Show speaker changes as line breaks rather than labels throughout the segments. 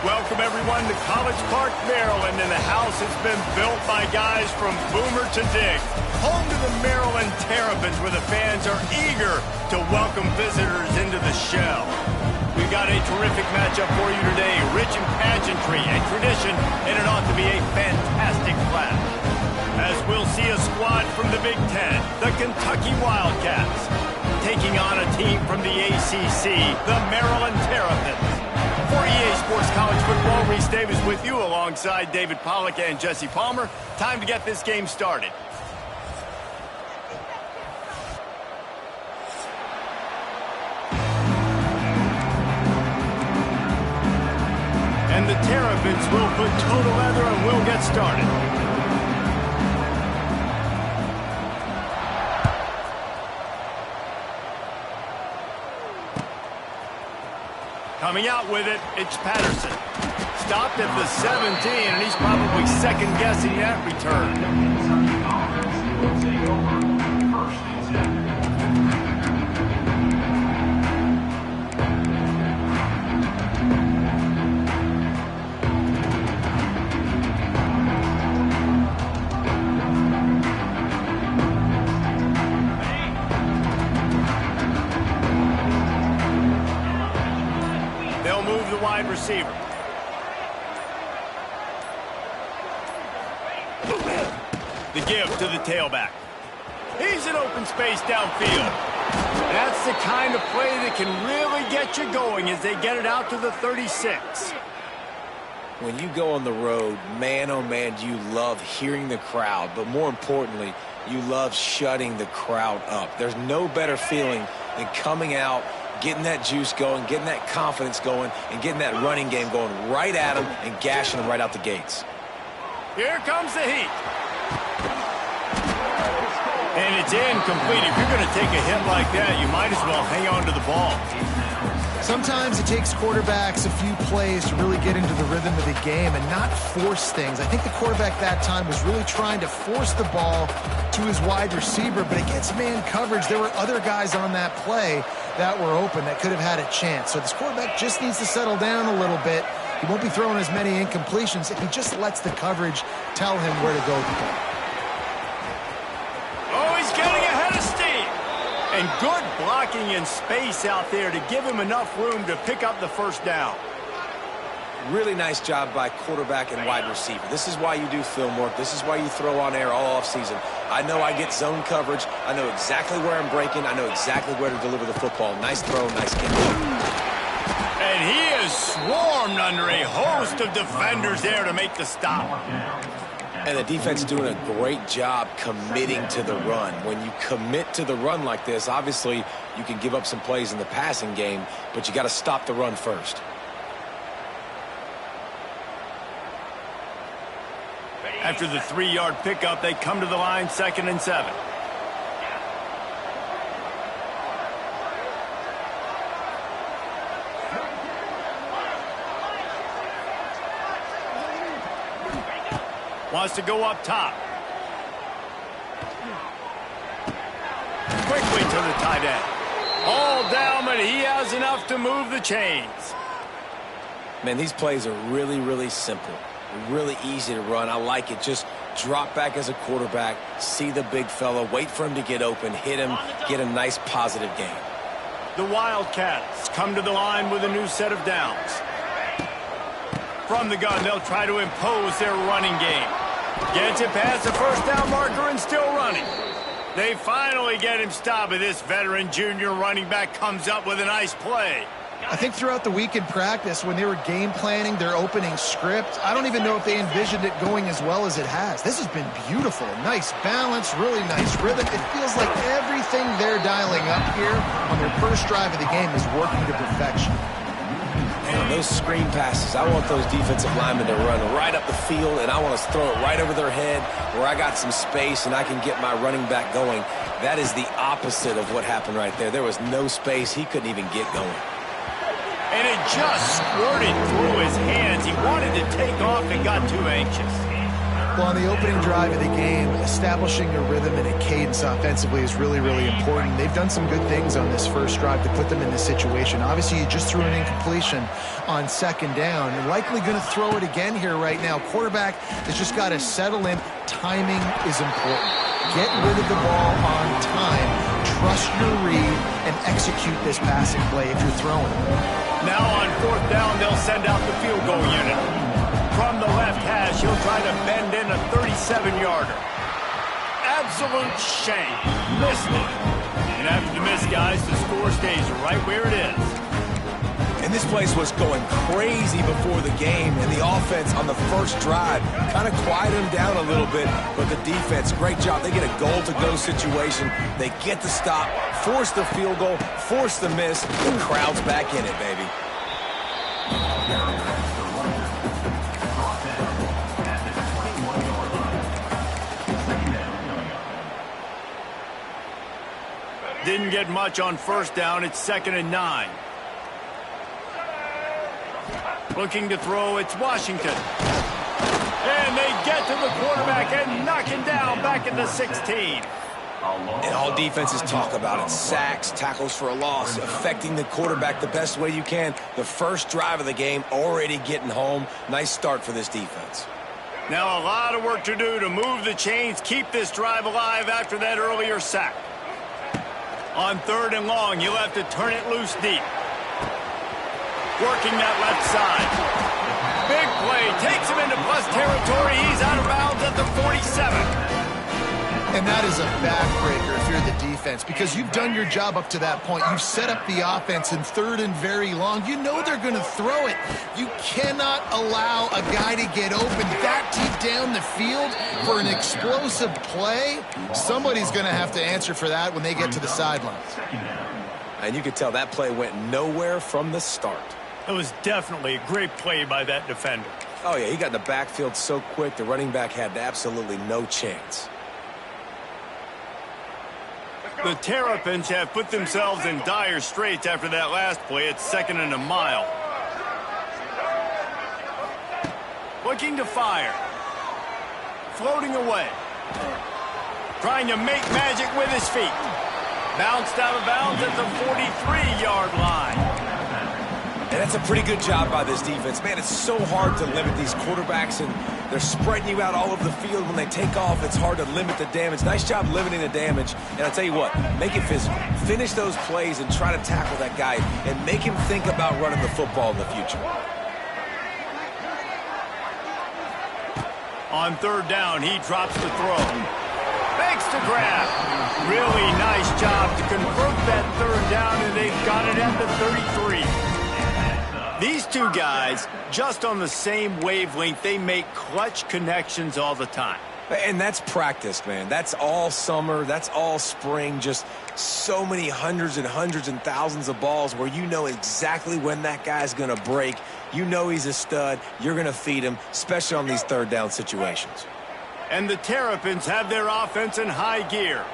welcome everyone to College Park, Maryland, and the house has been built by guys from Boomer to Dig. Home to the Maryland Terrapins, where the fans are eager to welcome visitors into the shell. We've got a terrific matchup for you today, rich in pageantry and tradition, and it ought to be a fantastic clash. As we'll see a squad from the Big Ten, the Kentucky Wildcats, taking on a team from the ACC, the Maryland Terrapins. For EA Sports College Football, Reese Davis with you alongside David Pollack and Jesse Palmer. Time to get this game started. And the Terrapins will put total leather and we'll get started. Coming out with it, it's Patterson. Stopped at the 17, and he's probably second-guessing that return. Wide receiver. The give to the tailback. He's in open space downfield. That's the kind of play that can really get you going as they get it out to the 36.
When you go on the road, man, oh man, do you love hearing the crowd, but more importantly, you love shutting the crowd up. There's no better feeling than coming out, getting that juice going, getting that confidence going, and getting that running game going right at them and gashing them right out the gates.
Here comes the heat. And it's incomplete. If you're going to take a hit like that, you might as well hang on to the ball.
Sometimes it takes quarterbacks a few plays to really get into the rhythm of the game and not force things. I think the quarterback that time was really trying to force the ball to his wide receiver, but against man coverage, there were other guys on that play that were open that could have had a chance. So this quarterback just needs to settle down a little bit. He won't be throwing as many incompletions if he just lets the coverage tell him where to go with the ball.
Oh, he's getting ahead of steam. And good blocking in space out there to give him enough room to pick up the first down.
Really nice job by quarterback and wide receiver. This is why you do film work. This is why you throw on air all offseason. I know I get zone coverage. I know exactly where I'm breaking. I know exactly where to deliver the football. Nice throw, nice game.
And he is swarmed under a host of defenders there to make the stop.
And the defense doing a great job committing to the run. When you commit to the run like this, obviously you can give up some plays in the passing game, but you got to stop the run first.
After the 3-yard pickup, they come to the line 2nd and 7. Wants to go up top. Quickly to the tight end. All down, but he has enough to move the chains.
Man, these plays are really, really simple. Really easy to run. I like it. Just drop back as a quarterback, see the big fella, wait for him to get open, hit him, get a nice positive gain.
The Wildcats come to the line with a new set of downs. From the gun, they'll try to impose their running game. Gets it past the first down marker and still running. They finally get him stopped, but this veteran junior running back comes up with a nice play.
I think throughout the week in practice, when they were game planning their opening script, I don't even know if they envisioned it going as well as it has. This has been beautiful. Nice balance, really nice rhythm. It feels like everything they're dialing up here on their first drive of the game is working to perfection.
And those screen passes, I want those defensive linemen to run right up the field, and I want to throw it right over their head where I got some space and I can get my running back going. That is the opposite of what happened right there. There was no space. He couldn't even get going.
And it just squirted through his hands. He wanted to take off and got too anxious.
Well, on the opening drive of the game, establishing a rhythm and a cadence offensively is really, really important. They've done some good things on this first drive to put them in this situation. Obviously, you just threw an incompletion on second down. You're likely going to throw it again here right now. Quarterback has just got to settle in. Timing is important. Get rid of the ball on time. Trust your read and execute this passing play if you're throwing.
Now on fourth down, they'll send out the field goal unit. From the left hash, he'll try to bend in a 37-yarder. Absolute shank. Missed it. And after the miss, guys, the score stays right where it is.
And this place was going crazy before the game, and the offense on the first drive kind of quieted them down a little bit, but the defense, great job. They get a goal-to-go situation. They get the stop, force the field goal, force the miss. The crowd's back in it, baby.
Didn't get much on first down. It's 2nd and 9. Looking to throw, it's Washington. And they get to the quarterback and knock him down back at the 16.
And all defenses talk about it. Sacks, tackles for a loss, affecting the quarterback the best way you can. The first drive of the game, already getting home. Nice start for this defense.
Now a lot of work to do to move the chains, keep this drive alive after that earlier sack. On 3rd and long, you'll have to turn it loose deep. Working that left side. Big play, takes him into plus territory. He's out of bounds at the 47.
And that is a backbreaker if you're the defense, because you've done your job up to that point. You've set up the offense in 3rd and very long. You know they're going to throw it. You cannot allow a guy to get open that deep down the field for an explosive play. Somebody's going to have to answer for that when they get to the sidelines.
And you could tell that play went nowhere from the start.
It was definitely a great play by that defender.
Oh, yeah, he got in the backfield so quick, the running back had absolutely no chance.
The Terrapins have put themselves in dire straits after that last play. It's 2nd and a mile. Looking to fire. Floating away. Trying to make magic with his feet. Bounced out of bounds at the 43-yard line.
And that's a pretty good job by this defense. Man, it's so hard to limit these quarterbacks, and they're spreading you out all over the field. When they take off, it's hard to limit the damage. Nice job limiting the damage. And I'll tell you what, make it physical. Finish those plays and try to tackle that guy and make him think about running the football in the future.
On 3rd down, he drops the throw. Makes the grab. Really nice job to convert that 3rd down, and they've got it at the 33. These two guys, just on the same wavelength, they make clutch connections all the time.
And that's practice, man. That's all summer. That's all spring. Just so many hundreds and thousands of balls where you know exactly when that guy's going to break. You know he's a stud. You're going to feed him, especially on these 3rd down situations.
And the Terrapins have their offense in high gear.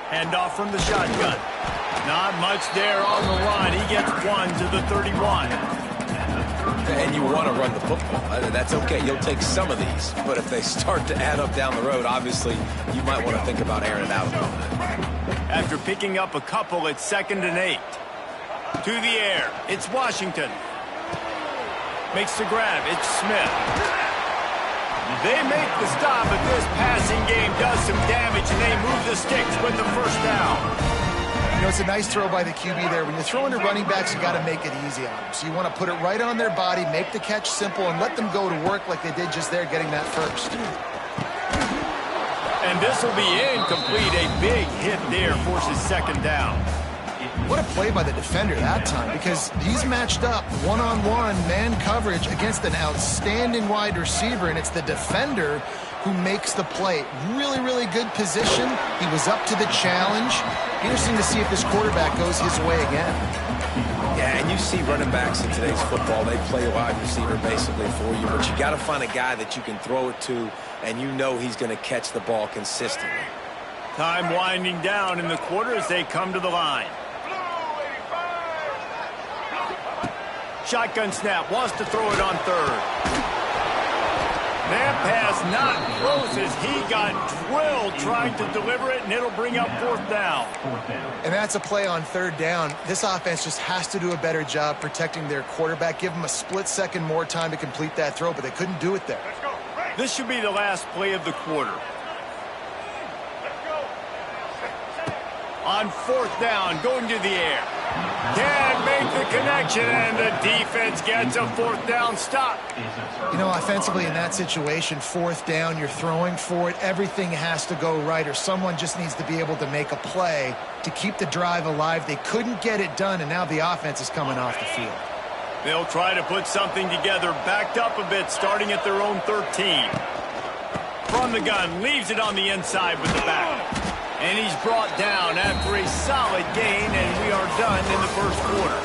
Hand off from the shotgun. Not much there on the line. He gets 1 to the 31.
And you want to run the football. That's okay. You'll take some of these. But if they start to add up down the road, obviously, you might want to think about airing it out a little bit.
After picking up a couple, it's 2nd and 8. To the air. It's Washington. Makes the grab. It's Smith. They make the stop, but this passing game does some damage, and they move the sticks with the 1st down.
You know, it's a nice throw by the QB there. When you're throwing to running backs, you got to make it easy on them. So you want to put it right on their body, make the catch simple, and let them go to work like they did just there, getting that first.
And this will be incomplete. A big hit there forces 2nd down.
What a play by the defender that time, because he's matched up one-on-one man coverage against an outstanding wide receiver, and it's the defender who makes the play. Really, really good position. He was up to the challenge. Interesting to see if this quarterback goes his way again.
Yeah, and you see running backs in today's football, they play wide receiver basically for you, but you got to find a guy that you can throw it to, and you know he's going to catch the ball consistently.
Time winding down in the quarter as they come to the line. Shotgun snap, wants to throw it on third. That pass not close as he got drilled trying to deliver it, and it'll bring up fourth down.
And that's a play on third down. This offense just has to do a better job protecting their quarterback. Give them a split second more time to complete that throw, but they couldn't do it there.
This should be the last play of the quarter. On fourth down, going to the air. Can't make the connection, and the defense gets a fourth down stop.
You know, offensively in that situation, fourth down, you're throwing for it. Everything has to go right, or someone just needs to be able to make a play to keep the drive alive. They couldn't get it done, and now the offense is coming off the field.
They'll try to put something together, backed up a bit, starting at their own 13. From the gun, leaves it on the inside with the back. And he's brought down after a solid gain, and we are done in the first quarter.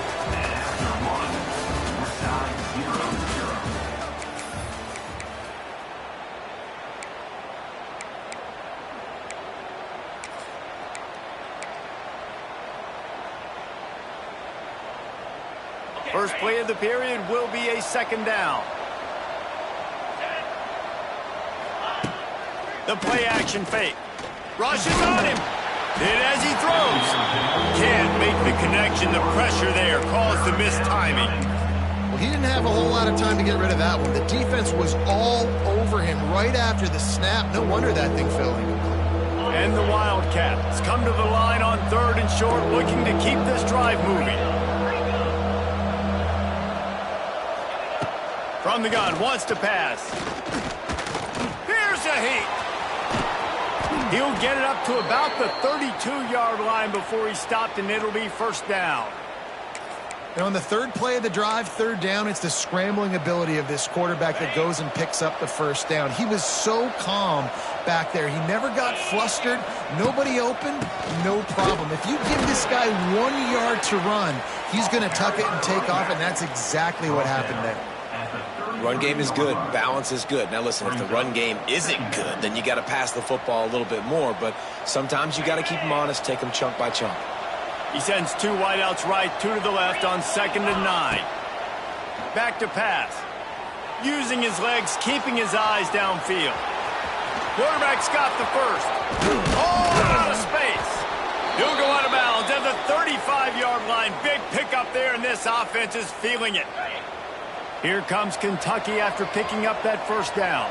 First play of the period will be a second down. The play action fake. Rushes on him. Did as he throws. Can't make the connection. The pressure there caused the missed timing.
Well, he didn't have a whole lot of time to get rid of that one. The defense was all over him right after the snap. No wonder that thing fell incomplete.
And the Wildcats come to the line on third and short, looking to keep this drive moving. From the gun, wants to pass. Here's a heat. He'll get it up to about the 32-yard line before he stopped, and it'll be first down.
And on the third play of the drive, third down, it's the scrambling ability of this quarterback that goes and picks up the first down. He was so calm back there. He never got flustered. Nobody open, no problem. If you give this guy 1 yard to run, he's going to tuck it and take off, and that's exactly what happened there.
Run game is good. Balance is good. Now, listen, if the run game isn't good, then you got to pass the football a little bit more. But sometimes you got to keep them honest, take them chunk by chunk.
He sends two wideouts right, two to the left on 2nd and 9. Back to pass. Using his legs, keeping his eyes downfield. Quarterback's got the first. Oh, out of space. He'll go out of bounds at the 35-yard line. Big pickup there, and this offense is feeling it. Here comes Kentucky after picking up that first down.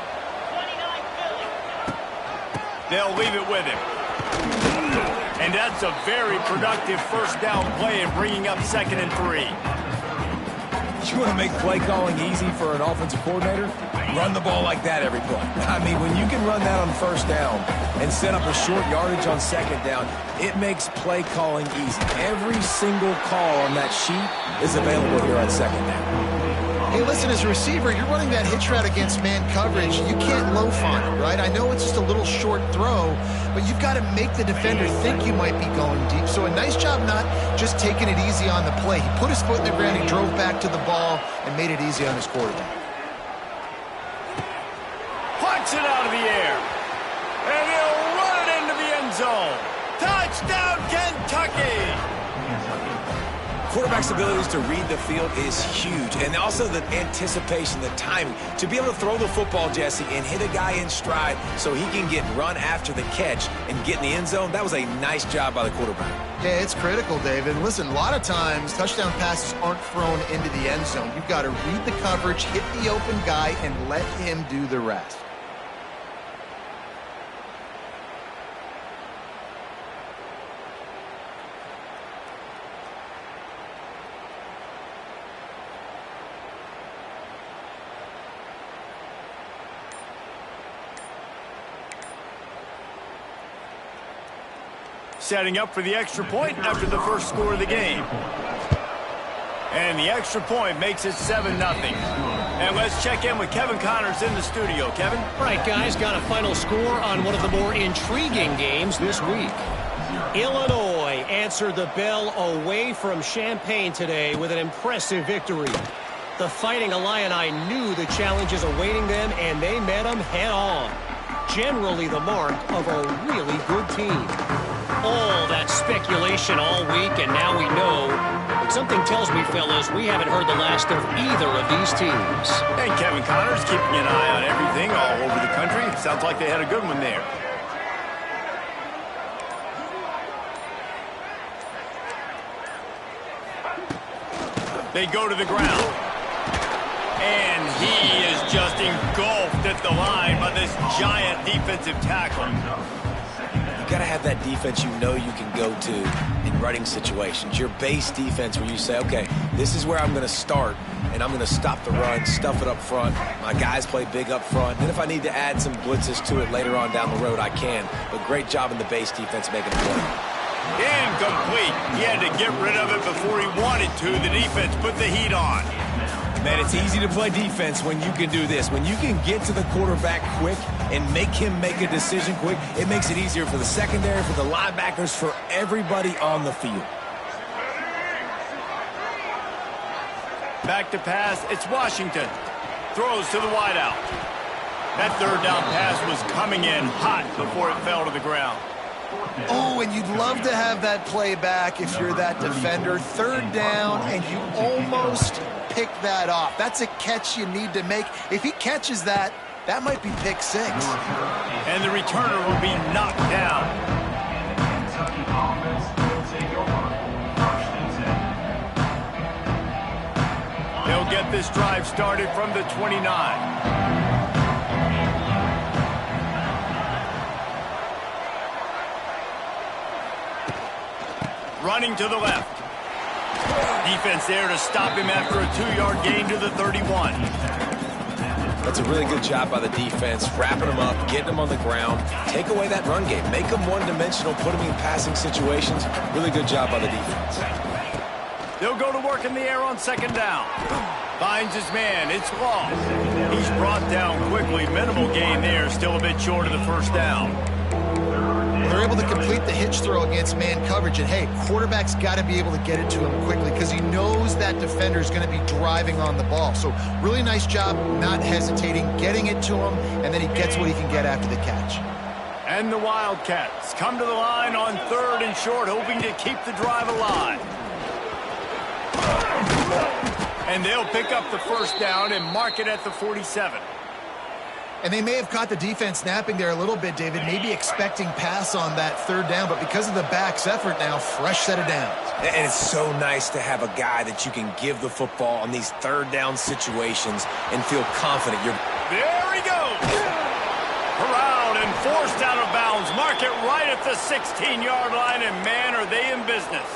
They'll leave it with him. And that's a very productive first down play in bringing up 2nd and 3.
You want to make play calling easy for an offensive coordinator? Run the ball like that every play. I mean, when you can run that on first down and set up a short yardage on second down, it makes play calling easy. Every single call on that sheet is available here on second down.
Hey, listen, as a receiver, you're running that hitch route against man coverage. You can't loaf on it, right? I know it's just a little short throw, but you've got to make the defender think you might be going deep. So a nice job not just taking it easy on the play. He put his foot in the ground, he drove back to the ball, and made it easy on his quarterback.
Plucks it out of the air. And he'll run it into the end zone. Touchdown, Kentucky!
Quarterback's abilities to read the field is huge, and also the anticipation, the timing. To be able to throw the football, Jesse, and hit a guy in stride so he can get run after the catch and get in the end zone, that was a nice job by the quarterback.
Yeah, it's critical, David. Listen, a lot of times touchdown passes aren't thrown into the end zone. You've got to read the coverage, hit the open guy, and let him do the rest.
Setting up for the extra point after the first score of the game. And the extra point makes it 7-0. And let's check in with Kevin Connors in the studio. Kevin?
All right, guys, got a final score on one of the more intriguing games this week. Illinois answered the bell away from Champaign today with an impressive victory. The Fighting Illini knew the challenges awaiting them, and they met them head-on. Generally the mark of a really good team. All that speculation all week, and now we know But something tells me, fellas, we haven't heard the last of either of these teams.
And Kevin Connors keeping an eye on everything all over the country. Sounds like they had a good one there. They go to the ground. And he is just engulfed at the line by this giant defensive tackle.
You got to have that defense you know you can go to in running situations. Your base defense where you say, okay, this is where I'm going to start, and I'm going to stop the run, stuff it up front. My guys play big up front. And if I need to add some blitzes to it later on down the road, I can. But great job in the base defense making it work.
Incomplete. He had to get rid of it before he wanted to. The defense put the heat on.
Man, it's easy to play defense when you can do this. When you can get to the quarterback quick and make him make a decision quick, it makes it easier for the secondary, for the linebackers, for everybody on the field.
Back to pass. It's Washington. Throws to the wideout. That third down pass was coming in hot before it fell to the ground.
Oh, and you'd love to have that play back if you're that defender. Third down, and you almost pick that off. That's a catch you need to make. If he catches that, that might be pick six.
And the returner will be knocked down. They'll get this drive started from the 29. Running to the left. Defense there to stop him after a 2-yard gain to the 31.
That's a really good job by the defense, wrapping them up, getting them on the ground, take away that run game, make them one-dimensional, put them in passing situations. Really good job by the defense.
They'll go to work in the air on second down. Finds his man. It's lost. He's brought down quickly. Minimal gain there. Still a bit short of the first down.
They're able to complete the hitch throw against man coverage. And, hey, quarterback's got to be able to get it to him quickly because he knows that defender is going to be driving on the ball. So really nice job not hesitating, getting it to him, and then he gets what he can get after the catch.
And the Wildcats come to the line on third and short, hoping to keep the drive alive. And they'll pick up the first down and mark it at the 47.
And they may have caught the defense napping there a little bit, David, maybe expecting pass on that third down, but because of the back's effort now, fresh set of downs.
And it's so nice to have a guy that you can give the football on these third down situations and feel confident.
There he goes. Corralled and forced out of bounds. Mark it right at the 16-yard line, and man, are they in business.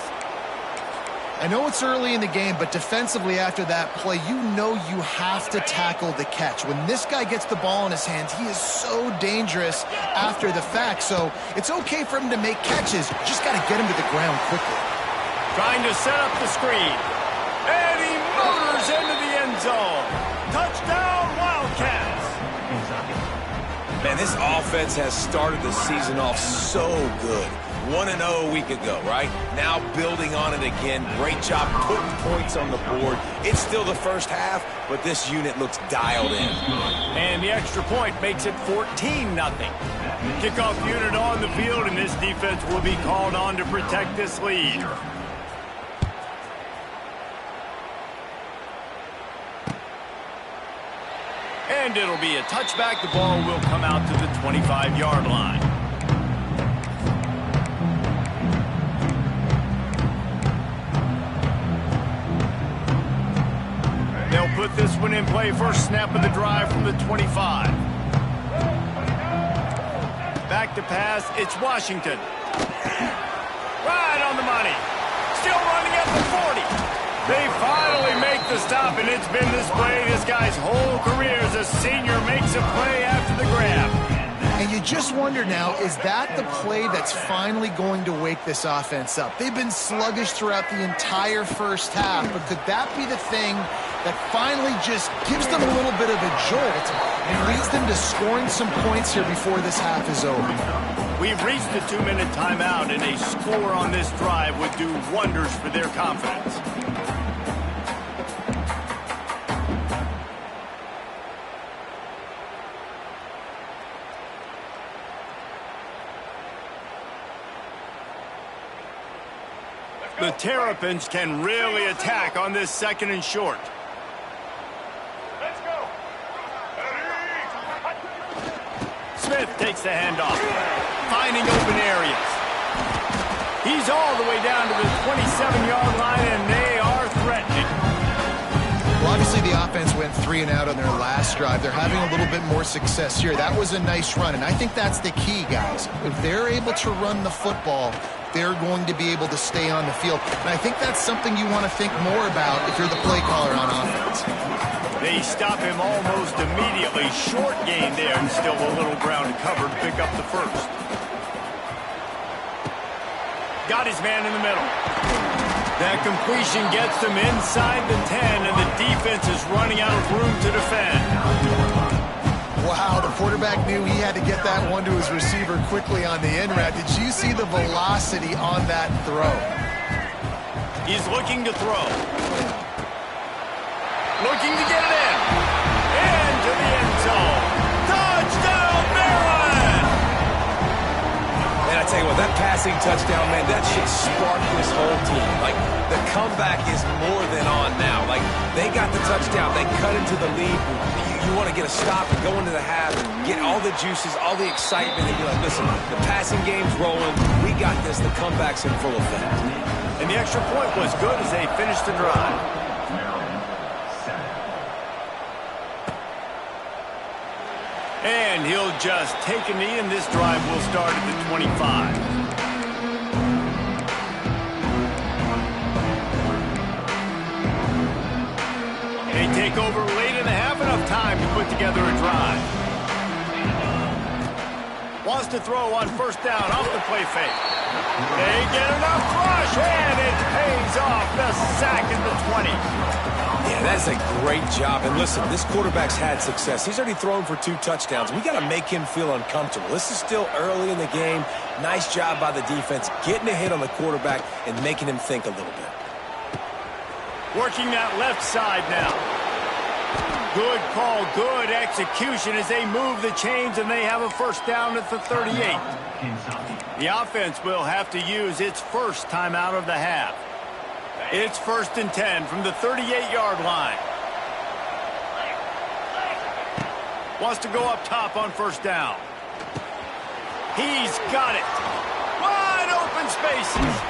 I know it's early in the game, but defensively after that play, you know you have to tackle the catch. When this guy gets the ball in his hands, he is so dangerous after the fact. So it's okay for him to make catches. You just got to get him to the ground quickly.
Trying to set up the screen. And he motors into the end zone. Touchdown, Wildcats.
Man, this offense has started the season off so good. 1-0 a week ago, right? Now building on it again. Great job putting points on the board. It's still the first half, but this unit looks dialed in.
And the extra point makes it 14-0. Kickoff unit on the field, and this defense will be called on to protect this lead. And it'll be a touchback. The ball will come out to the 25-yard line. They'll put this one in play. First snap of the drive from the 25. Back to pass. It's Washington. Right on the money. Still running at the 40. They finally make the stop, and it's been this way this guy's whole career as a senior. Makes a play after the grab.
And you just wonder now, is that the play that's finally going to wake this offense up? They've been sluggish throughout the entire first half, but could that be the thing that finally just gives them a little bit of a jolt and leads them to scoring some points here before this half is over?
We've reached the 2-minute timeout, and a score on this drive would do wonders for their confidence. The Terrapins can really attack on this 2nd and short.
Let's go.
Smith takes the handoff, finding open areas. He's all the way down to the 27-yard line, and they are threatening.
Well, obviously the offense went 3 and out on their last drive. They're having a little bit more success here. That was a nice run, and I think that's the key, guys. If they're able to run the football, they're going to be able to stay on the field. And I think that's something you want to think more about if you're the play caller on offense.
They stop him almost immediately. Short gain there, and still a little ground to cover to pick up the first. Got his man in the middle. That completion gets them inside the 10, and the defense is running out of room to defend.
Wow, the quarterback knew he had to get that one to his receiver quickly on the in route. Did you see the velocity on that throw?
He's looking to throw. Looking to get it in. Into the end zone. Touchdown, Maryland!
And I tell you what, that passing touchdown, man, that should spark this whole team. Like, the comeback is more than on now. Like, they got the touchdown. They cut into the lead. You want to get a stop and go into the half and get all the juices, all the excitement, and be like, listen, the passing game's rolling. We got this. The comeback's in full effect.
And the extra point was good as they finished the drive. And he'll just take a knee, and this drive will start at the 25. They take over late in the half, enough time to put together a drive. Wants to throw on 1st down off the play fake. They get enough rush, and it pays off. The sack at the 20.
Yeah, that's a great job. And listen, this quarterback's had success. He's already thrown for 2 touchdowns. We got to make him feel uncomfortable. This is still early in the game. Nice job by the defense, getting a hit on the quarterback and making him think a little bit.
Working that left side now. Good call, good execution as they move the chains, and they have a 1st down at the 38. The offense will have to use its first timeout of the half. It's 1st and 10 from the 38-yard line. Wants to go up top on 1st down. He's got it. Wide open spaces.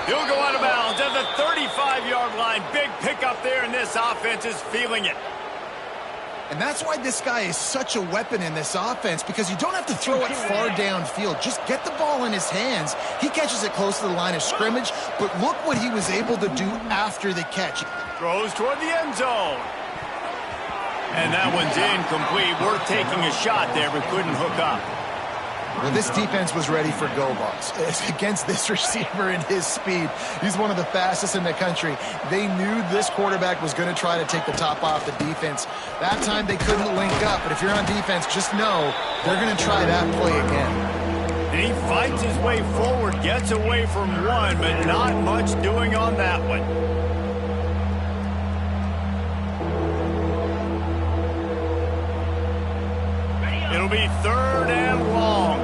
He'll go out of bounds at the 35-yard line. Big pickup there, and this offense is feeling it.
And that's why this guy is such a weapon in this offense, because you don't have to throw it far downfield. Just get the ball in his hands. He catches it close to the line of scrimmage, but look what he was able to do after the catch.
Throws toward the end zone. And that one's incomplete. Worth taking a shot there, but couldn't hook up.
Well, this defense was ready for go balls against this receiver and his speed. He's one of the fastest in the country. They knew this quarterback was going to try to take the top off the defense. That time they couldn't link up, but if you're on defense, just know they're going to try that play again.
And he fights his way forward, gets away from one, but not much doing on that one. It'll be 3rd and long.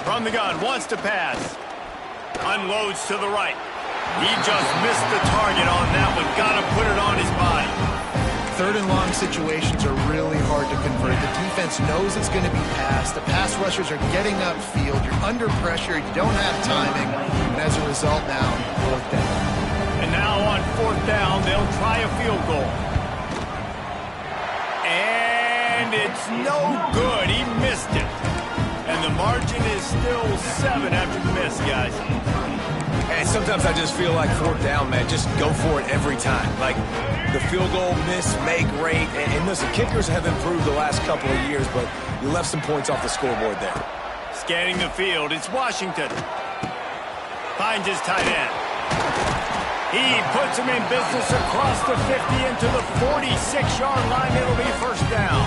From the gun, wants to pass. Unloads to the right. He just missed the target on that one. Got to put it on his body.
3rd and long situations are really hard to convert. The defense knows it's going to be passed. The pass rushers are getting upfield. You're under pressure. You don't have timing. And as a result now, 4th down.
And now on 4th down, they'll try a field goal. And it's no good. He missed it. And the margin is still 7 after the miss, guys.
And sometimes I just feel like 4th down, man. Just go for it every time. Like, the field goal miss, make great. And listen, kickers have improved the last couple of years, but you left some points off the scoreboard there.
Scanning the field, it's Washington. Finds his tight end. He puts him in business across the 50 into the 46-yard line. It'll be 1st down.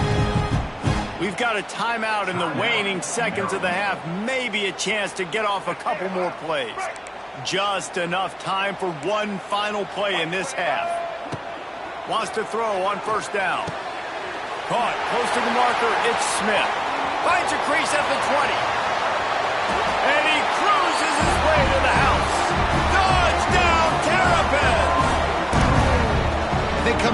We've got a timeout in the waning seconds of the half. Maybe a chance to get off a couple more plays. Just enough time for one final play in this half. Wants to throw on 1st down. Caught close to the marker. It's Smith. Finds a crease at the 20. And he cruises his way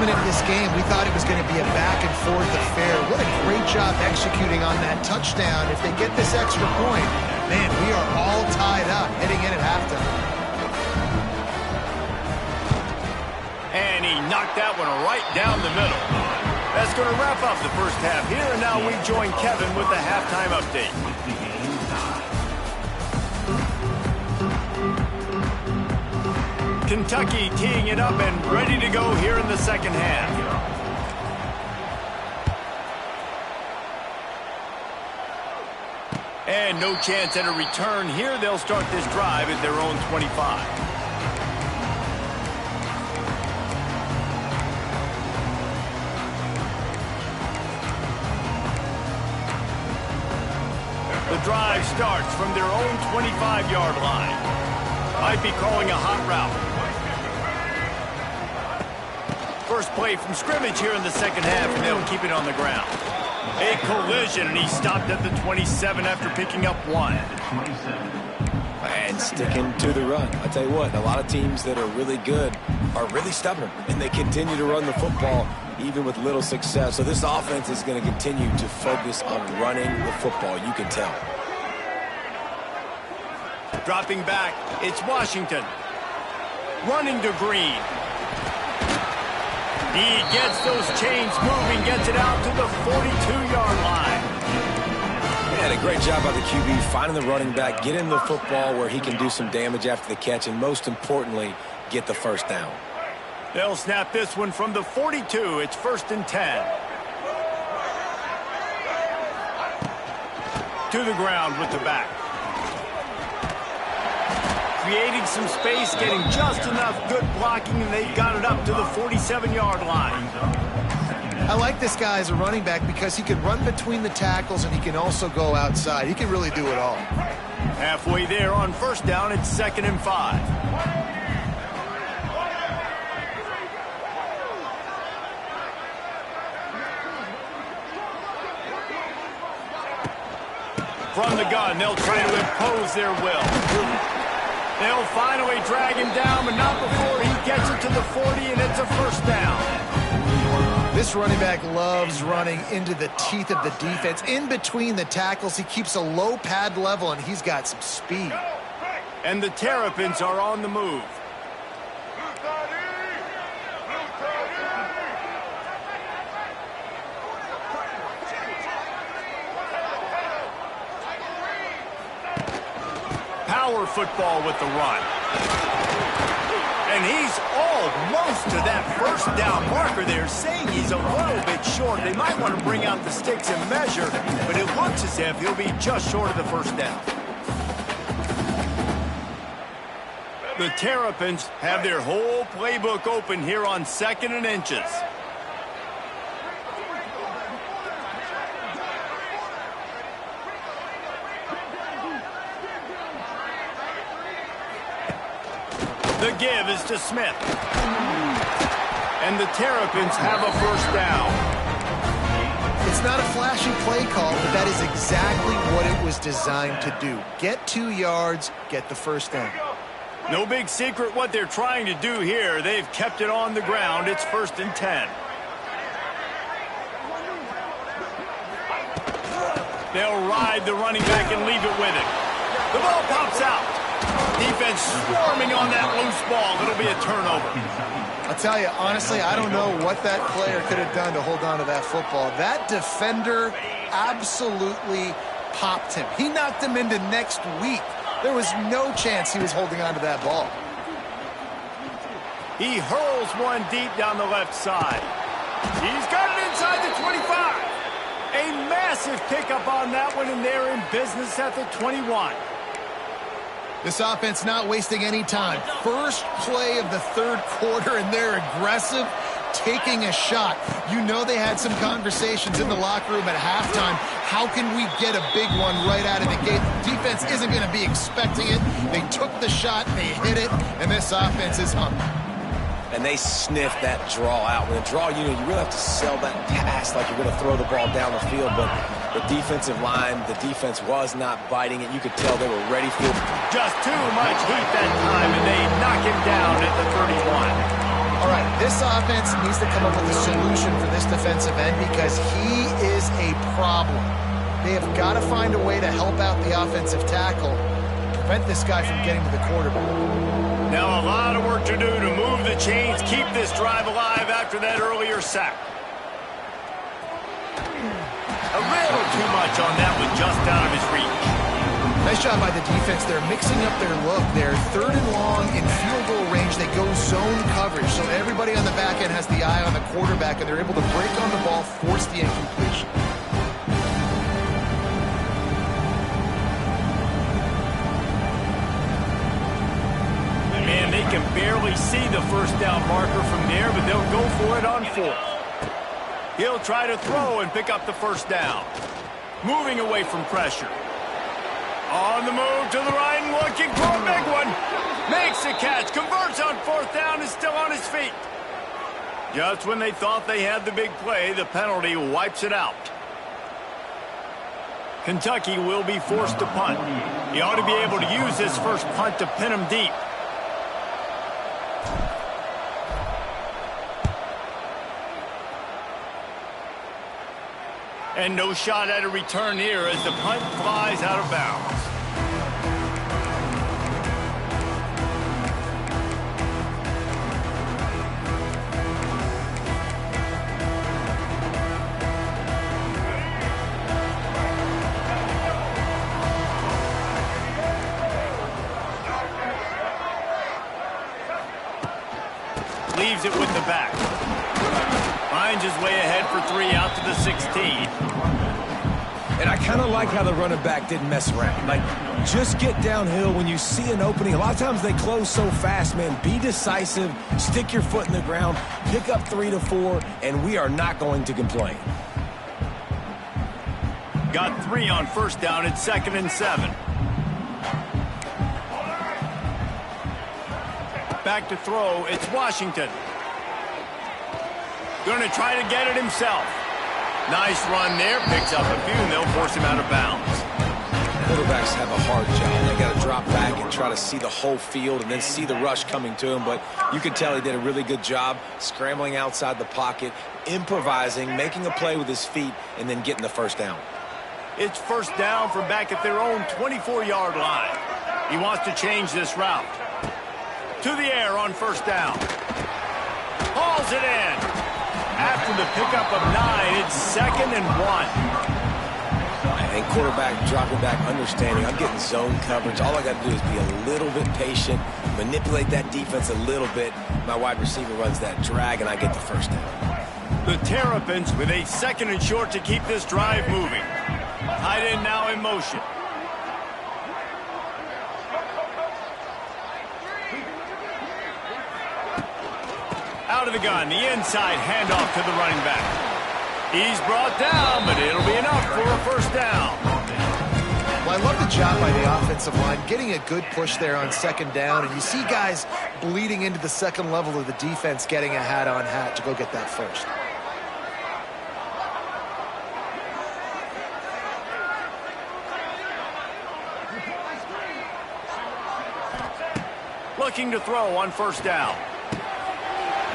coming into this game, we thought it was going to be a back-and-forth affair. What a great job executing on that touchdown. If they get this extra point, man, we are all tied up heading in at halftime.
And he knocked that one right down the middle. That's going to wrap up the first half here, and now we join Kevin with the halftime update. Kentucky teeing it up and ready to go here in the second half. And no chance at a return here. They'll start this drive at their own 25. The drive starts from their own 25-yard line. Might be calling a hot route. First play from scrimmage here in the second half, and they'll keep it on the ground. A collision, and he stopped at the 27 after picking up 1.
And sticking to the run. I tell you what, a lot of teams that are really good are really stubborn, and they continue to run the football even with little success. So this offense is going to continue to focus on running the football. You can tell.
Dropping back, it's Washington. Running to Green. He gets those chains moving, gets it out to the 42-yard line.
Yeah, a great job by the QB finding the running back, getting the football where he can do some damage after the catch, and most importantly, get the first down.
They'll snap this one from the 42. It's 1st and 10. To the ground with the back. Creating some space, getting just enough good blocking, and they've got it up to the 47-yard line.
I like this guy as a running back because he can run between the tackles and he can also go outside. He can really do it all.
Halfway there on first down, it's 2nd and 5. From the gun, they'll try to impose their will. They'll finally drag him down, but not before he gets it to the 40, and it's a first down.
This running back loves running into the teeth of the defense. In between the tackles, he keeps a low pad level, and he's got some speed.
And the Terrapins are on the move. Power football with the run. And he's almost to that first down marker there, saying he's a little bit short. They might want to bring out the sticks and measure, but it looks as if he'll be just short of the first down. The Terrapins have their whole playbook open here on 2nd and inches. The give is to Smith. And the Terrapins have a first down.
It's not a flashy play call, but that is exactly what it was designed to do. Get 2 yards, get the first down.
No big secret what they're trying to do here. They've kept it on the ground. It's 1st and 10. They'll ride the running back and leave it with him. The ball pops out. Defense swarming on that loose ball. It'll be a turnover.
I'll tell you, honestly, I don't know what that player could have done to hold on to that football. That defender absolutely popped him. He knocked him into next week. There was no chance he was holding on to that ball.
He hurls one deep down the left side. He's got it inside the 25. A massive pickup on that one, and they're in business at the 21.
This offense not wasting any time. First play of the third quarter, and they're aggressive, taking a shot. You know they had some conversations in the locker room at halftime. How can we get a big one right out of the gate? The defense isn't going to be expecting it. They took the shot, they hit it, and this offense is hungry.
And they sniffed that draw out. With a draw, you really have to sell that pass like you're going to throw the ball down the field. But the defensive line, the defense was not biting it. You could tell they were ready for it.
Just too much heat that time, and they knock him down at the 31.
All right, This offense needs to come up with a solution for this defensive end because he is a problem. They have got to find a way to help out the offensive tackle, prevent this guy from getting to the quarterback.
Now a lot of work to do to move the chains, keep this drive alive after that earlier sack. A little too much on that one, just out of his reach.
Nice job by the defense. They're mixing up their look. They're 3rd and long in field goal range. They go zone coverage, so everybody on the back end has the eye on the quarterback, and they're able to break on the ball, force the incompletion.
Man, they can barely see the first down marker from there, but they'll go for it on 4th. He'll try to throw and pick up the first down. Moving away from pressure. On the move to the right and looking for a big one. Makes the catch, converts on 4th down, is still on his feet. Just when they thought they had the big play, the penalty wipes it out. Kentucky will be forced to punt. He ought to be able to use this first punt to pin him deep. And no shot at a return here as the punt flies out of bounds. Leaves it with the back. Finds his way ahead for 3 out to the 16.
And I kind of like how the running back didn't mess around. Like, just get downhill when you see an opening. A lot of times they close so fast, man. Be decisive, stick your foot in the ground, pick up 3 to 4, and we are not going to complain.
Got 3 on first down. It's 2nd and 7. Back to throw. It's Washington. Going to try to get it himself. Nice run there. Picks up a few, and they'll force him out of bounds.
Quarterbacks have a hard job. They got to drop back and try to see the whole field and then see the rush coming to him. But you can tell he did a really good job scrambling outside the pocket, improvising, making a play with his feet, and then getting the first down.
It's first down from back at their own 24-yard line. He wants to change this route. To the air on first down. Hauls it in. After the pickup of 9, it's 2nd and 1.
And quarterback dropping back, understanding I'm getting zone coverage. All I got to do is be a little bit patient, manipulate that defense a little bit. My wide receiver runs that drag, and I get the first down.
The Terrapins with a 2nd and short to keep this drive moving. Tight end now in motion. Out of the gun, the inside handoff to the running back. He's brought down, but it'll be enough for a first down.
Well, I love the job by the offensive line, getting a good push there on 2nd down, and you see guys bleeding into the second level of the defense getting a hat-on-hat to go get that first.
Looking to throw on first down.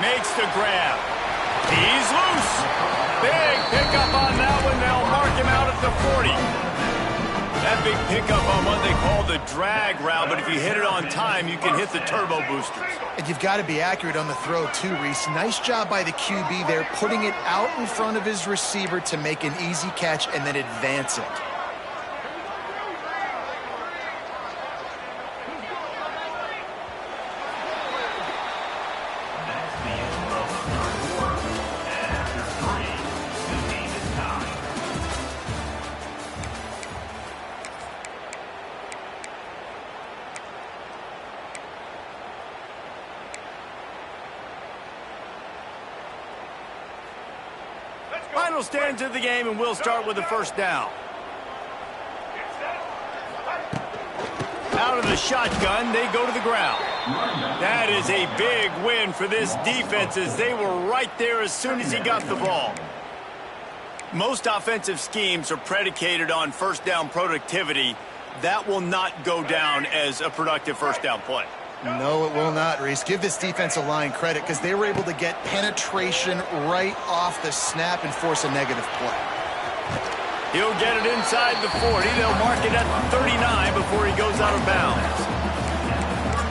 Makes the grab. He's loose. Big pickup on that one. They'll mark him out at the 40. That big pickup on what they call the drag route, but if you hit it on time, you can hit the turbo boosters.
And you've got to be accurate on the throw too, Reese. Nice job by the QB there, putting it out in front of his receiver to make an easy catch and then advance it.
Final stands of the game, and we'll start with the first down. Out of the shotgun, they go to the ground. That is a big win for this defense as they were right there as soon as he got the ball. Most offensive schemes are predicated on first down productivity. That will not go down as a productive first down play.
No, it will not, Reese. Give this defensive line credit because they were able to get penetration right off the snap and force a negative play.
He'll get it inside the 40. They'll mark it at the 39 before he goes out of bounds.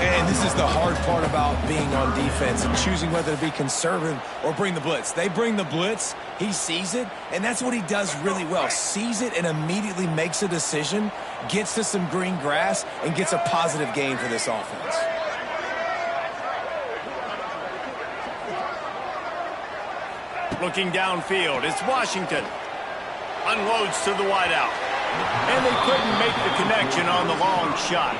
And this is the hard part about being on defense and choosing whether to be conservative or bring the blitz. They bring the blitz, he sees it, and that's what he does really well. Sees it and immediately makes a decision, gets to some green grass, and gets a positive gain for this offense.
Looking downfield, it's Washington. Unloads to the wideout. And they couldn't make the connection on the long shot.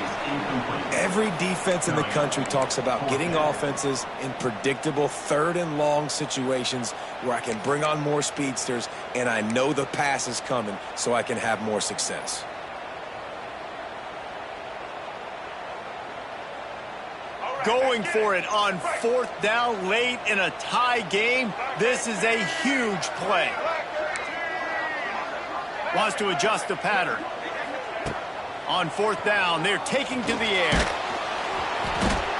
Every defense in the country talks about getting offenses in predictable third and long situations where I can bring on more speedsters and I know the pass is coming so I can have more success.
Going for it on 4th down late in a tie game. This is a huge play. Wants to adjust the pattern. On 4th down, they're taking to the air.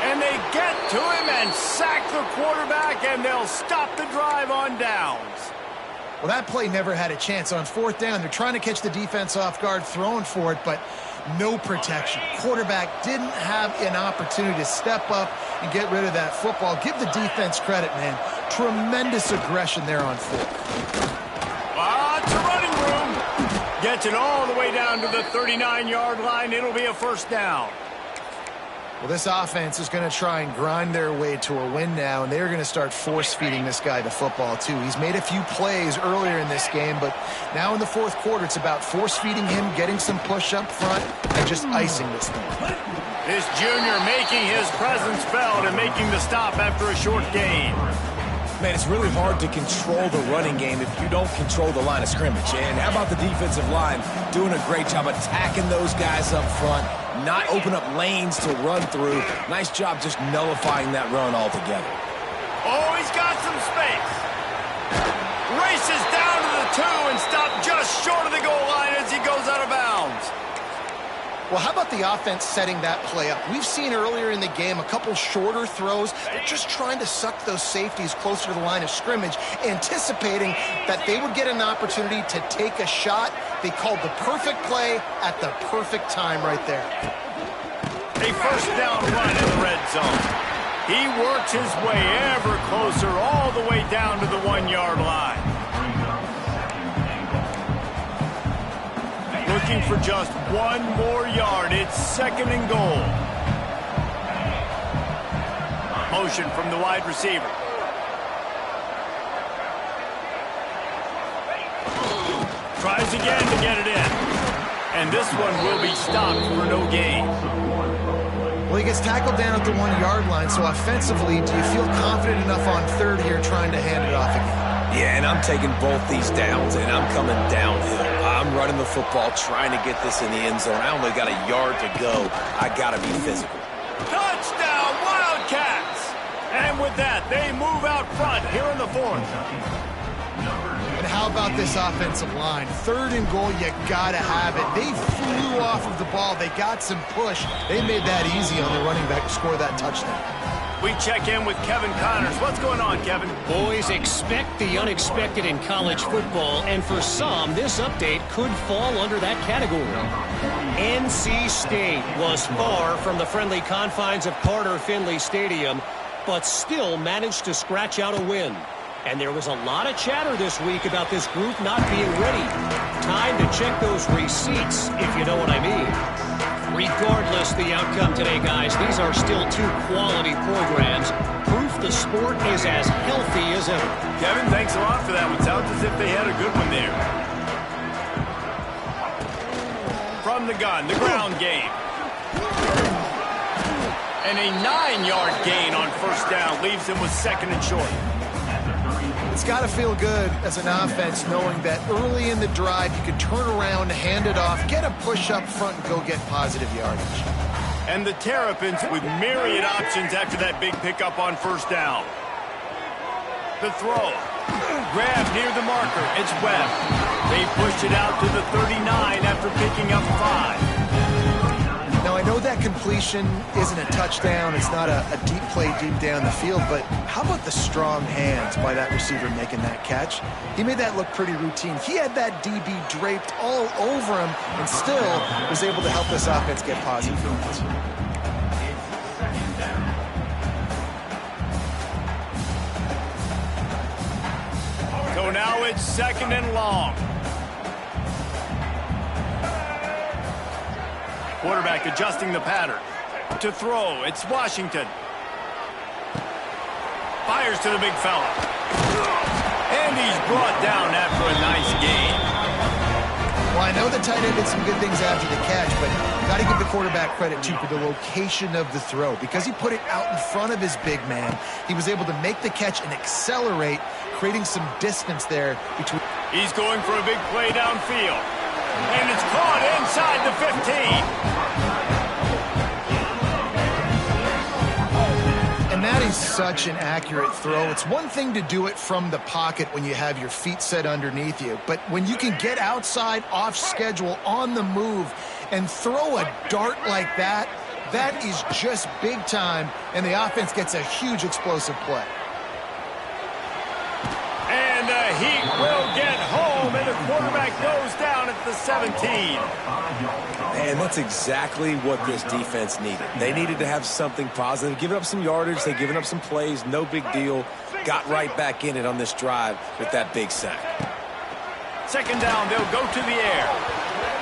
And they get to him and sack the quarterback, and they'll stop the drive on downs.
Well, that play never had a chance. On 4th down, they're trying to catch the defense off guard, throwing for it, but no protection. Quarterback didn't have an opportunity to step up and get rid of that football. Give the defense credit, man. Tremendous aggression there on 4th.
It's a running room. Gets it all the way down to the 39-yard line. It'll be a 1st down.
Well, this offense is going to try and grind their way to a win now, and they're going to start force-feeding this guy the football, too. He's made a few plays earlier in this game, but now in the 4th quarter, it's about force-feeding him, getting some push up front, and just icing this thing.
This junior making his presence felt and making the stop after a short gain.
Man, it's really hard to control the running game if you don't control the line of scrimmage. And how about the defensive line doing a great job attacking those guys up front, not open up lanes to run through. Nice job just nullifying that run altogether.
Oh, he's got some space. Races down to the 2 and stopped just short of the goal line as he goes out of bounds.
Well, how about the offense setting that play up? We've seen earlier in the game a couple shorter throws. They're just trying to suck those safeties closer to the line of scrimmage, anticipating that they would get an opportunity to take a shot. They called the perfect play at the perfect time right there.
A 1st down run in the red zone. He works his way ever closer all the way down to the 1-yard line. Looking for just 1 more yard. It's 2nd and goal. Motion from the wide receiver. Tries again to get it in. And this one will be stopped for no gain.
Well, he gets tackled down at the 1-yard line, so offensively, do you feel confident enough on 3rd here trying to hand it off again?
Yeah, and I'm taking both these downs, and I'm coming downhill. I'm running the football, trying to get this in the end zone. I only got a yard to go. I got to be physical.
Touchdown, Wildcats! And with that, they move out front here in the 4th.
And how about this offensive line? 3rd and goal, you got to have it. They flew off of the ball. They got some push. They made that easy on the running back to score that touchdown.
We check in with Kevin Connors. What's going on, Kevin?
Boys, expect the unexpected in college football, and for some, this update could fall under that category. NC State was far from the friendly confines of Carter Finley Stadium, but still managed to scratch out a win. And there was a lot of chatter this week about this group not being ready. Time to check those receipts, if you know what I mean. Regardless the outcome today, guys, these are still 2 quality programs. Proof the sport is as healthy as ever.
Kevin, thanks a lot for that one. Sounds as if they had a good one there. From the gun, the ground game. And a 9-yard gain on 1st down leaves him with 2nd and short.
It's got to feel good as an offense knowing that early in the drive you can turn around, hand it off, get a push up front, and go get positive yardage.
And the Terrapins with myriad options after that big pickup on 1st down. The throw. Grab near the marker. It's Webb. They push it out to the 39 after picking up 5.
Now, I know know that completion isn't a touchdown. It's not a deep play deep down the field, but how about the strong hands by that receiver making that catch? He made that look pretty routine. He had that DB draped all over him and still was able to help this offense get positive yards.
So now it's 2nd and long. Quarterback adjusting the pattern. To throw, it's Washington. Fires to the big fella. And he's brought down after a nice gain.
Well, I know the tight end did some good things after the catch, but got to give the quarterback credit, too, for the location of the throw. Because he put it out in front of his big man, he was able to make the catch and accelerate, creating some distance there between.
He's going for a big play downfield. And it's caught inside the 15.
And that is such an accurate throw. It's one thing to do it from the pocket when you have your feet set underneath you, but when you can get outside, off schedule, on the move, and throw a dart like that, that is just big time, and the offense gets a huge explosive play.
And the Heat will get home, and the quarterback goes down at the 17.
And that's exactly what this defense needed. They needed to have something positive. Giving up some yardage, they've given up some plays, no big deal. Got right back in it on this drive with that big sack.
2nd down, they'll go to the air.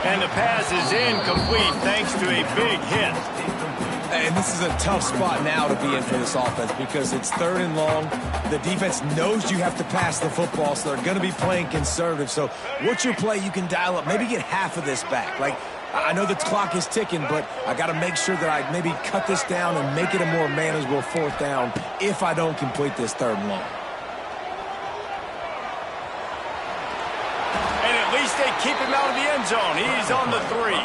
And the pass is incomplete thanks to a big hit.
And this is a tough spot now to be in for this offense because it's 3rd and long. The defense knows you have to pass the football, so they're going to be playing conservative. So what's your play you can dial up? Maybe get half of this back. Like, I know the clock is ticking, but I got to make sure that I maybe cut this down and make it a more manageable 4th down if I don't complete this 3rd and long.
And at least they keep him out of the end zone. He's on the 3.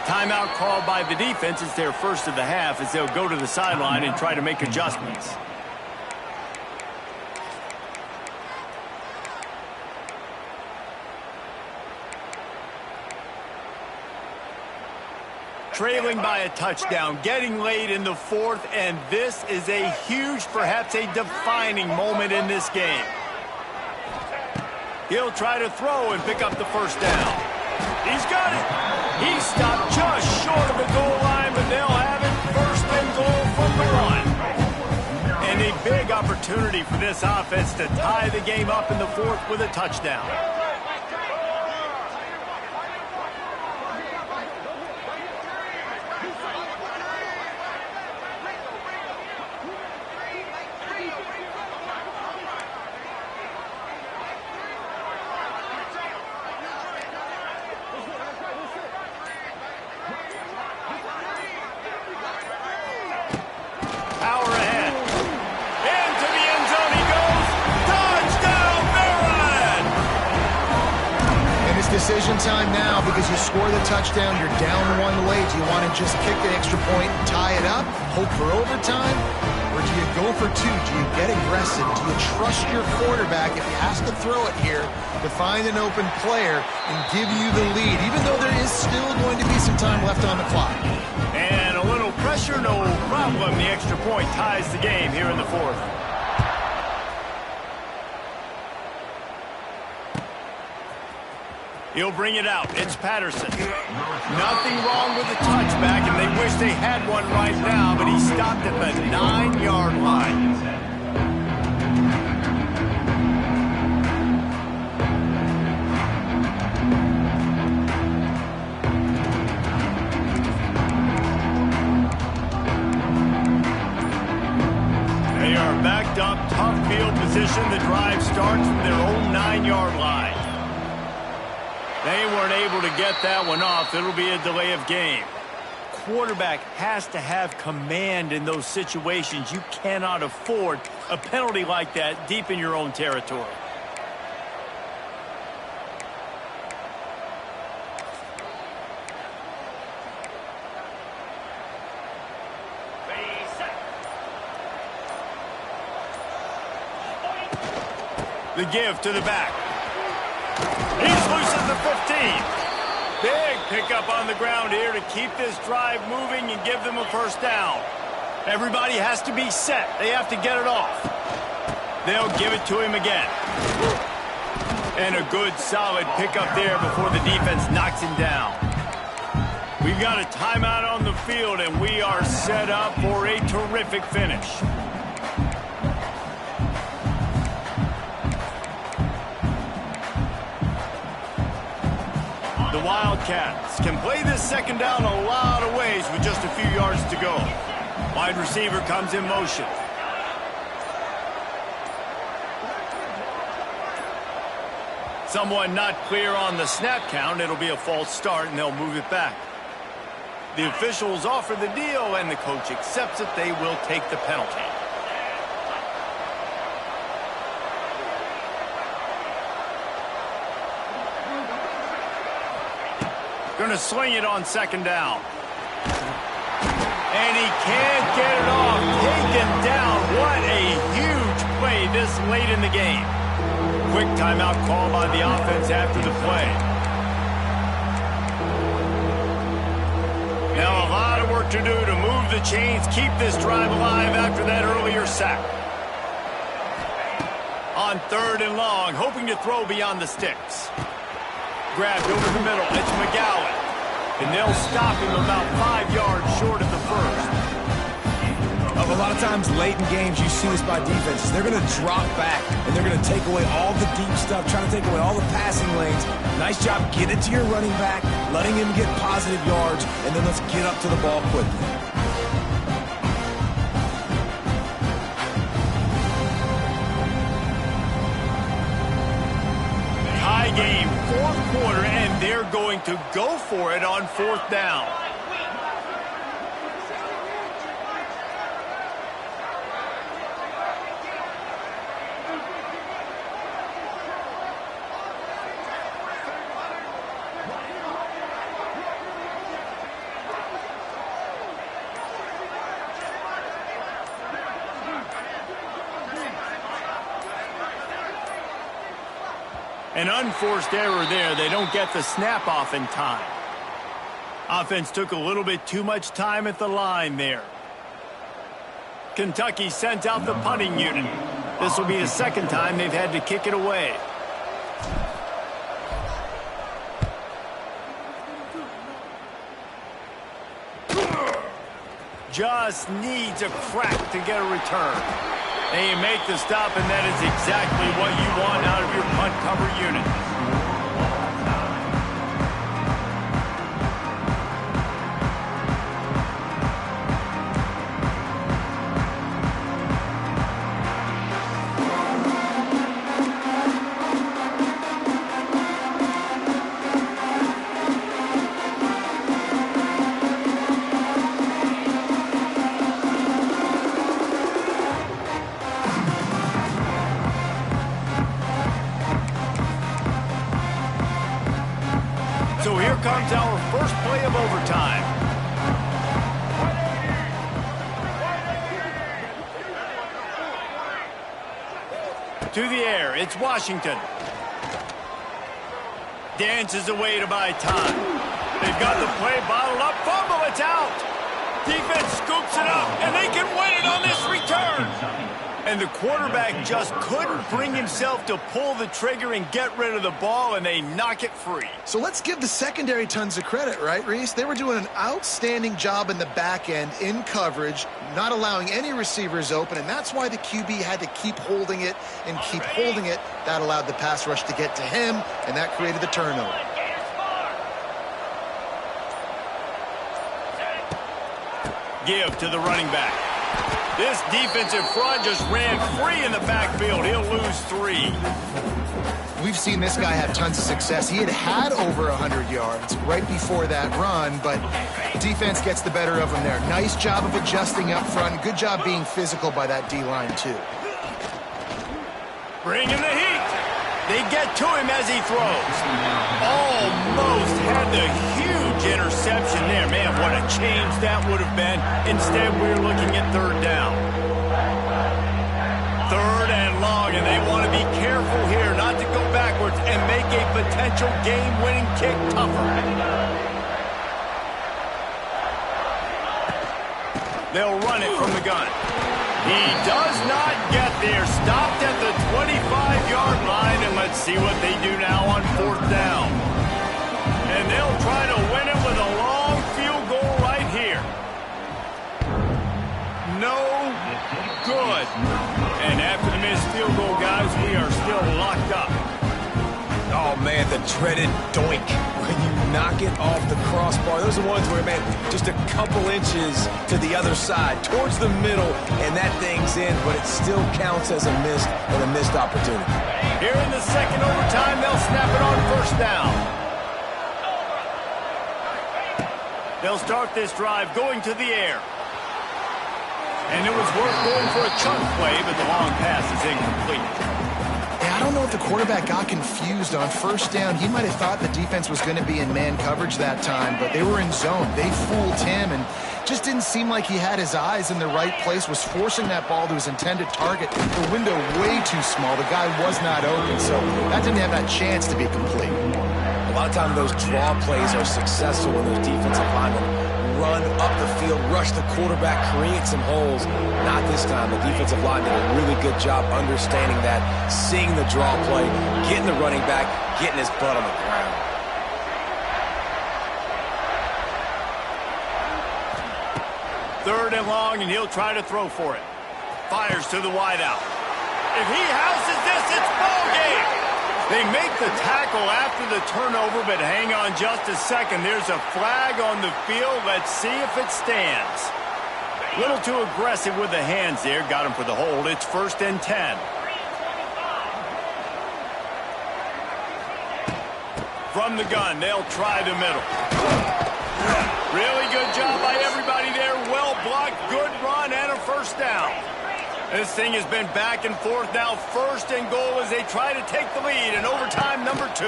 Timeout called by the defense. It's their first of the half as they'll go to the sideline and try to make adjustments. Trailing by a touchdown, getting late in the 4th, and this is a huge, perhaps a defining moment in this game. He'll try to throw and pick up the 1st down. He's got it. He stopped just short of the goal line, but they'll have it 1st and goal from the 1. And a big opportunity for this offense to tie the game up in the 4th with a touchdown.
Decision time now because you score the touchdown, you're down 1 late. Do you want to just kick the extra point and tie it up, hope for overtime? Or do you go for 2? Do you get aggressive? Do you trust your quarterback if he has to throw it here to find an open player and give you the lead, even though there is still going to be some time left on the clock?
And a little pressure, no problem. The extra point ties the game here in the 4th. He'll bring it out. It's Patterson. Nothing wrong with the touchback, and they wish they had one right now, but he stopped at the 9-yard line. They are backed up, tough field position. The drive starts from their own 9-yard line. They weren't able to get that one off. It'll be a delay of game. Quarterback has to have command in those situations. You cannot afford a penalty like that deep in your own territory. The give to the back. He's loose at the 15. Big pickup on the ground here to keep this drive moving and give them a first down. Everybody has to be set. They have to get it off. They'll give it to him again. And a good, solid pickup there before the defense knocks him down. We've got a timeout on the field, and we are set up for a terrific finish. The Wildcats can play this second down a lot of ways with just a few yards to go. Wide receiver comes in motion. Someone not clear on the snap count. It'll be a false start, and they'll move it back. The officials offer the deal, and the coach accepts it. They will take the penalty. Going to sling it on second down. And he can't get it off. Taken down. What a huge play this late in the game. Quick timeout call by the offense after the play. Now a lot of work to do to move the chains, keep this drive alive after that earlier sack. On 3rd and long, hoping to throw beyond the sticks. Grabbed over the middle. It's McGowan. And they'll stop him about 5 yards short of the first.
A lot of times late in games you see this by defenses. They're going to drop back, and they're going to take away all the deep stuff, trying to take away all the passing lanes. Nice job getting it to your running back, letting him get positive yards, and then let's get up to the ball quickly.
Tie game, 4th quarter, and they're going to go for it on 4th down. An unforced error there. They don't get the snap off in time. Offense took a little bit too much time at the line there. Kentucky sent out the punting unit. This will be the 2nd time they've had to kick it away. Just needs a crack to get a return. They make the stop, and that is exactly what you want out of your punt cover unit. So here comes our first play of overtime. To the air, it's Washington. Dances away to buy time. They've got the play bottled up. Fumble, it's out. Defense scoops it up, and they can win it on this return. And the quarterback just couldn't bring himself to pull the trigger and get rid of the ball, and they knock it free.
So let's give the secondary tons of credit, right, Reese? They were doing an outstanding job in the back end in coverage, not allowing any receivers open, and that's why the QB had to keep holding it and keep holding it. That allowed the pass rush to get to him, and that created the turnover.
Give to the running back. This defensive front just ran free in the backfield. He'll lose 3.
We've seen this guy have tons of success. He had over 100 yards right before that run, but defense gets the better of him there. Nice job of adjusting up front. Good job being physical by that D-line, too.
Bring in the heat. They get to him as he throws. Almost had the huge interception there. Man, what a change that would have been. Instead, we're looking at 3rd down. 3rd and long, and they want to be careful here not to go backwards and make a potential game-winning kick tougher. They'll run it from the gun. He does not get there. Stopped at the 25-yard line, and let's see what they do now on 4th down. And they'll try to win it with a long field goal right here. No good. And after the missed field goal, guys, we are still locked up.
Oh, man, the dreaded doink. When you knock it off the crossbar, those are the ones where, man, just a couple inches to the other side, towards the middle, and that thing's in, but it still counts as a missed opportunity.
Here in the second overtime, they'll snap it on 1st down. They'll start this drive going to the air. And it was worth going for a chunk play, but the long pass is incomplete.
Yeah, I don't know if the quarterback got confused on 1st down. He might have thought the defense was going to be in man coverage that time, but they were in zone. They fooled him and just didn't seem like he had his eyes in the right place, was forcing that ball to his intended target. The window way too small. The guy was not open, so that didn't have that chance to be complete.
A lot of times those draw plays are successful when those defensive linemen run up the field, rush the quarterback, create some holes. Not this time. The defensive line did a really good job understanding that, seeing the draw play, getting the running back, getting his butt on the ground.
Third and long, and he'll try to throw for it. Fires to the wideout. If he houses this, it's ball game. They make the tackle after the turnover, but hang on just a second. There's a flag on the field. Let's see if it stands. A little too aggressive with the hands there. Got him for the hold. It's 1st and 10. From the gun, they'll try the middle. Really good job by everybody there. Well blocked, good run, and a 1st down. This thing has been back and forth now. 1st and goal as they try to take the lead in overtime number 2.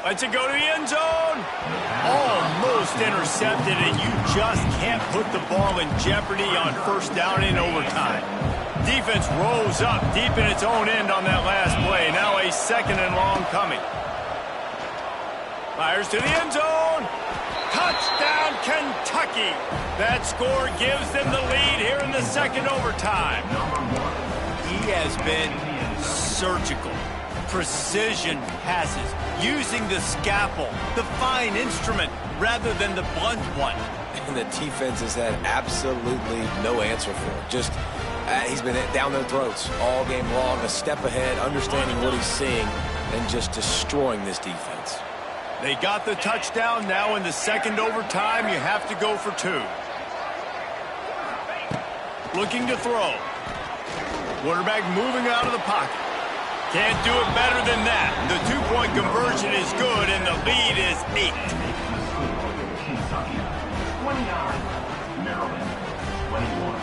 Let's it go to the end zone. Almost intercepted, and you just can't put the ball in jeopardy on 1st down in overtime. Defense rose up deep in its own end on that last play. Now a 2nd and long coming. Fires to the end zone. Touchdown, Kentucky. That score gives them the lead here in the 2nd overtime. He has been surgical. Precision passes, using the scalpel, the fine instrument, rather than the blunt one.
And the defense has had absolutely no answer for it. Just, he's been down their throats all game long, a step ahead, understanding what he's seeing, and just destroying this defense.
They got the touchdown. Now in the 2nd overtime, you have to go for 2. Looking to throw. Quarterback moving out of the pocket. Can't do it better than that. The 2-point conversion is good, and the lead is 8.
Kentucky, 29, Maryland, 21.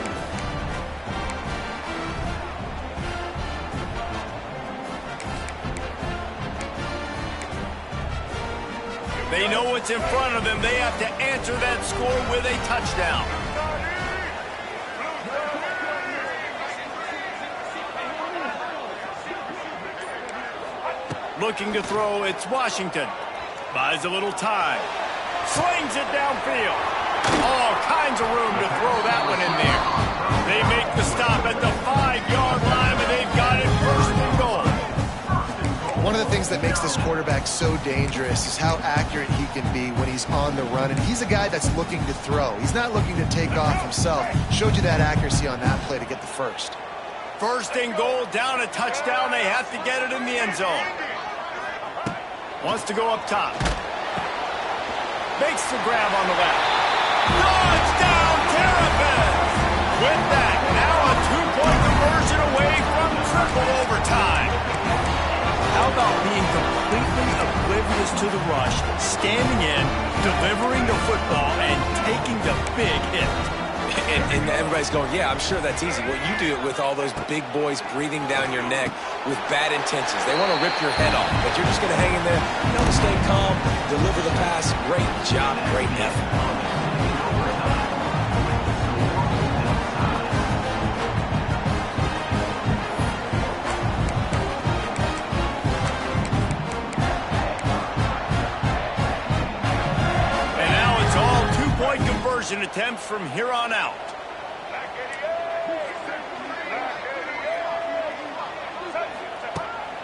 They know what's in front of them. They have to answer that score with a touchdown. Looking to throw, it's Washington. Buys a little time. Slings it downfield. All kinds of room to throw that one in there. They make the stop at the 5-yard line, and they've got it 1st and goal.
One of the things that makes this quarterback so dangerous is how accurate he can be when he's on the run. And he's a guy that's looking to throw. He's not looking to take off himself. Showed you that accuracy on that play to get the 1st.
1st and goal, down a touchdown. They have to get it in the end zone. Wants to go up top. Makes the grab on the left. Touchdown, Terrapins! With that, now a 2-point conversion away from triple overtime. How about being completely oblivious to the rush, standing in, delivering the football, and taking the big hit?
And everybody's going, yeah, I'm sure that's easy. Well, you do it with all those big boys breathing down your neck with bad intentions. They want to rip your head off, but you're just going to hang in there, stay calm, deliver the pass. Great job, great effort.
conversion attempts from here on out.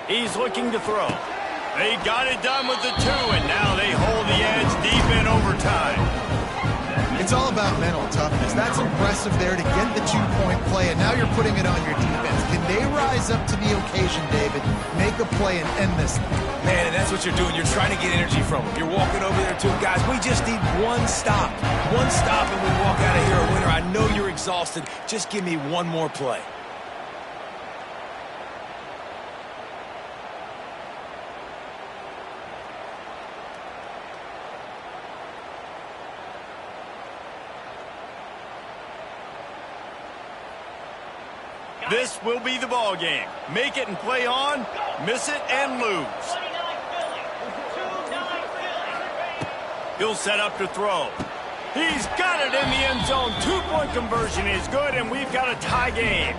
He's looking to throw. They got it done with the 2, and now they hold the edge deep in overtime.
It's all about mental toughness. That's impressive there to get the 2-point play, and now you're putting it on your defense. Can they rise up to the occasion, David, make a play and end this thing?
Man, and that's what you're doing. You're trying to get energy from them. You're walking over there to them, guys. We just need one stop. One stop, and we walk out of here a winner. I know you're exhausted. Just give me one more play.
This will be the ball game. Make it and play on, miss it and lose. He'll set up to throw. He's got it in the end zone. 2-point conversion is good, and we've got a tie game.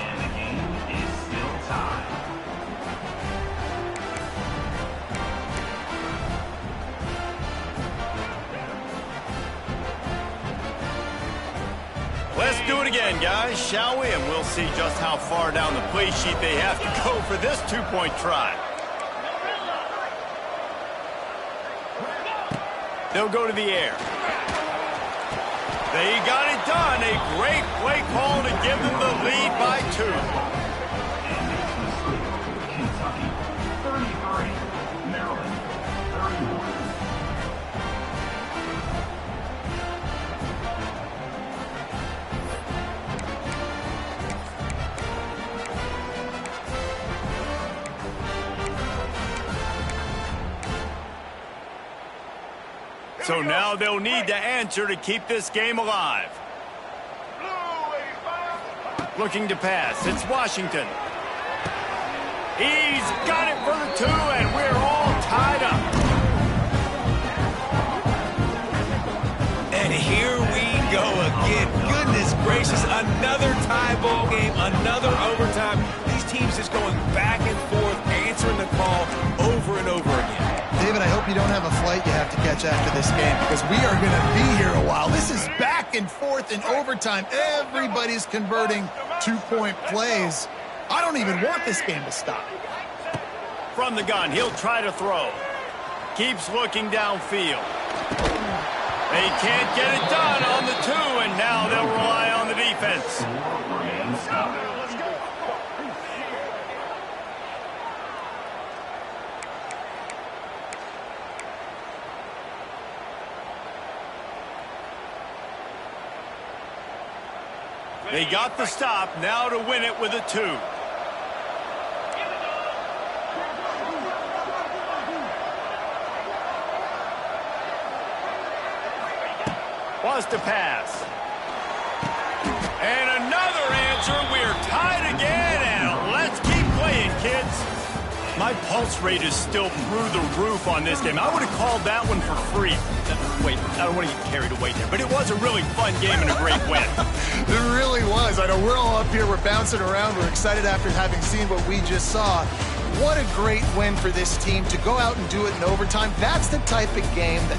And the game is still tied.
Let's do it again, guys, shall we? And we'll see just how far down the play sheet they have to go for this 2-point try. They'll go to the air. They got it done. A great play call to give them the lead by 2.
Kentucky 33, Maryland 31.
So now they'll need to answer to keep this game alive. Looking to pass. It's Washington. He's got it for the 2, and we're all tied up.
And here we go again. Goodness gracious, another tie ball game, another overtime. These teams just going back and forth, answering the call over and over again.
David, I hope you don't have a flight you have to catch after this game, because we are going to be here a while. This is back and forth in overtime. Everybody's converting 2-point plays. I don't even want this game to stop.
From the gun, he'll try to throw. Keeps looking downfield. They can't get it done on the 2, and now they'll rely on the defense. They got the stop, now to win it with a 2. Wants to pass. And another answer. We're tied again, and let's keep playing, kids. My pulse rate is still through the roof on this game. I would have called that one for free. Wait, I don't want to get carried away there, but it was a really fun game and a great win.
It really was. I know we're all up here. We're bouncing around. We're excited after having seen what we just saw. What a great win for this team to go out and do it in overtime. That's the type of game that